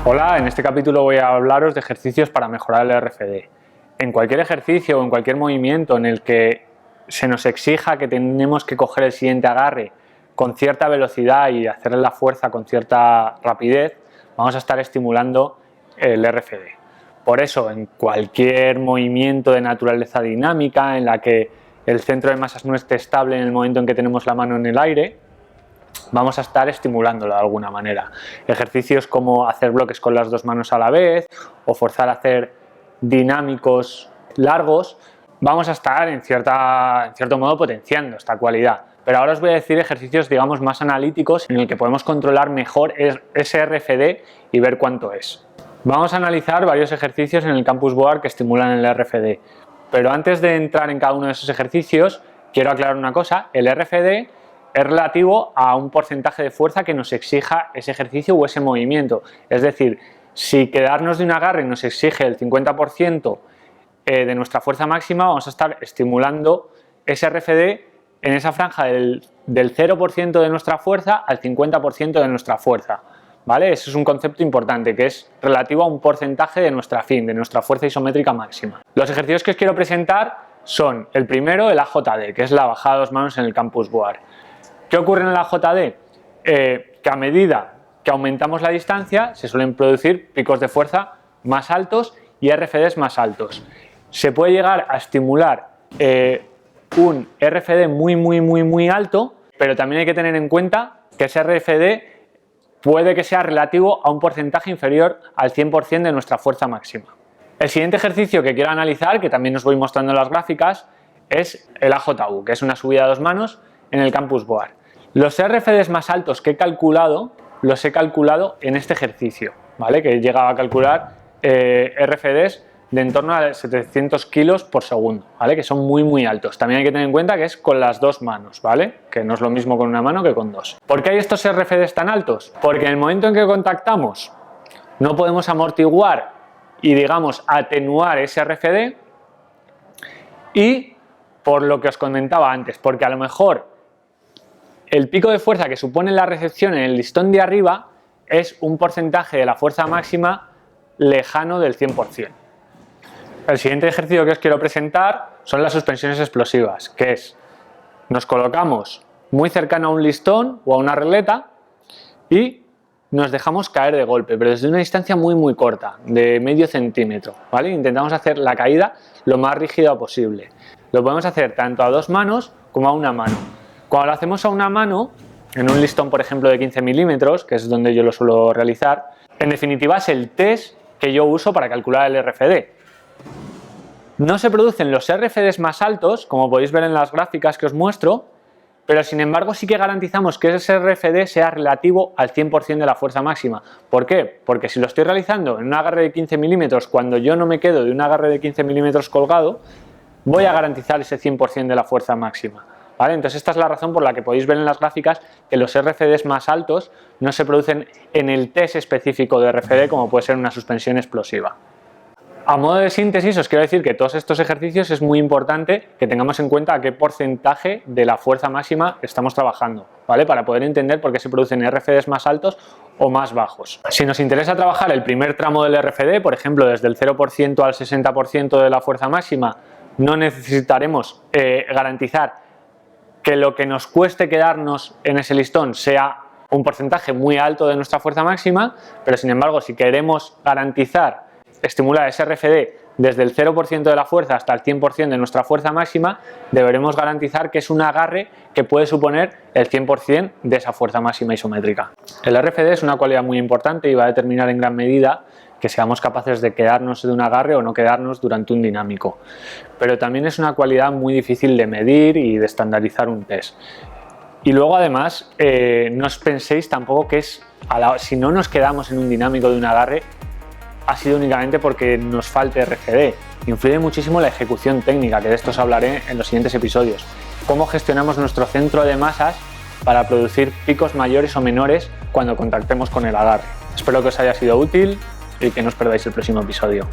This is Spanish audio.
Hola, en este capítulo voy a hablaros de ejercicios para mejorar el RFD. En cualquier ejercicio o en cualquier movimiento en el que se nos exija que tenemos que coger el siguiente agarre con cierta velocidad y hacer la fuerza con cierta rapidez, vamos a estar estimulando el RFD. Por eso, en cualquier movimiento de naturaleza dinámica en la que el centro de masas no esté estable en el momento en que tenemos la mano en el aire, vamos a estar estimulándolo de alguna manera. Ejercicios como hacer bloques con las dos manos a la vez o forzar a hacer dinámicos largos, vamos a estar en cierto modo potenciando esta cualidad. Pero ahora os voy a decir ejercicios, digamos, más analíticos en el que podemos controlar mejor ese RFD y ver cuánto es. Vamos a analizar varios ejercicios en el Campus Board que estimulan el RFD. Pero antes de entrar en cada uno de esos ejercicios, quiero aclarar una cosa: el RFD es relativo a un porcentaje de fuerza que nos exija ese ejercicio o ese movimiento. Es decir, si quedarnos de un agarre nos exige el 50% de nuestra fuerza máxima, vamos a estar estimulando ese RFD en esa franja del 0% de nuestra fuerza al 50% de nuestra fuerza. ¿Vale? Eso es un concepto importante, que es relativo a un porcentaje de nuestra de nuestra fuerza isométrica máxima. Los ejercicios que os quiero presentar son el primero, el AJD, que es la bajada de dos manos en el Campus Board. ¿Qué ocurre en el AJD? Que a medida que aumentamos la distancia se suelen producir picos de fuerza más altos y RFDs más altos. Se puede llegar a estimular un RFD muy alto, pero también hay que tener en cuenta que ese RFD puede que sea relativo a un porcentaje inferior al 100% de nuestra fuerza máxima. El siguiente ejercicio que quiero analizar, que también os voy mostrando en las gráficas, es el AJU, que es una subida a dos manos en el Campus Board. Los RFDs más altos que he calculado, los he calculado en este ejercicio, ¿vale? Que he llegado a calcular RFDs de en torno a 700 kilos por segundo, ¿vale? Que son muy altos. También hay que tener en cuenta que es con las dos manos, ¿vale? Que no es lo mismo con una mano que con dos. ¿Por qué hay estos RFDs tan altos? Porque en el momento en que contactamos no podemos amortiguar y, digamos, atenuar ese RFD, y por lo que os comentaba antes, porque a lo mejor el pico de fuerza que supone la recepción en el listón de arriba es un porcentaje de la fuerza máxima lejano del 100%. El siguiente ejercicio que os quiero presentar son las suspensiones explosivas, que es, nos colocamos muy cercano a un listón o a una regleta y nos dejamos caer de golpe, pero desde una distancia muy corta, de medio centímetro, ¿vale? Intentamos hacer la caída lo más rígida posible. Lo podemos hacer tanto a dos manos como a una mano. Cuando lo hacemos a una mano, en un listón por ejemplo de 15 milímetros, que es donde yo lo suelo realizar, en definitiva es el test que yo uso para calcular el RFD. No se producen los RFDs más altos, como podéis ver en las gráficas que os muestro, pero sin embargo sí que garantizamos que ese RFD sea relativo al 100% de la fuerza máxima. ¿Por qué? Porque si lo estoy realizando en un agarre de 15 milímetros, cuando yo no me quedo de un agarre de 15 milímetros colgado, voy a garantizar ese 100% de la fuerza máxima. ¿Vale? Entonces esta es la razón por la que podéis ver en las gráficas que los RFDs más altos no se producen en el test específico de RFD, como puede ser una suspensión explosiva. A modo de síntesis os quiero decir que todos estos ejercicios es muy importante que tengamos en cuenta a qué porcentaje de la fuerza máxima estamos trabajando, ¿vale? Para poder entender por qué se producen RFDs más altos o más bajos. Si nos interesa trabajar el primer tramo del RFD, por ejemplo desde el 0% al 60% de la fuerza máxima, no necesitaremos garantizar que lo que nos cueste quedarnos en ese listón sea un porcentaje muy alto de nuestra fuerza máxima, pero sin embargo si queremos garantizar estimular ese RFD desde el 0% de la fuerza hasta el 100% de nuestra fuerza máxima, deberemos garantizar que es un agarre que puede suponer el 100% de esa fuerza máxima isométrica. El RFD es una cualidad muy importante y va a determinar en gran medida que seamos capaces de quedarnos de un agarre o no quedarnos durante un dinámico. Pero también es una cualidad muy difícil de medir y de estandarizar un test. Y luego además, no os penséis tampoco que si no nos quedamos en un dinámico de un agarre, ha sido únicamente porque nos falte RFD. Influye muchísimo la ejecución técnica, que de esto os hablaré en los siguientes episodios. Cómo gestionamos nuestro centro de masas para producir picos mayores o menores cuando contactemos con el agarre. Espero que os haya sido útil y que no os perdáis el próximo episodio.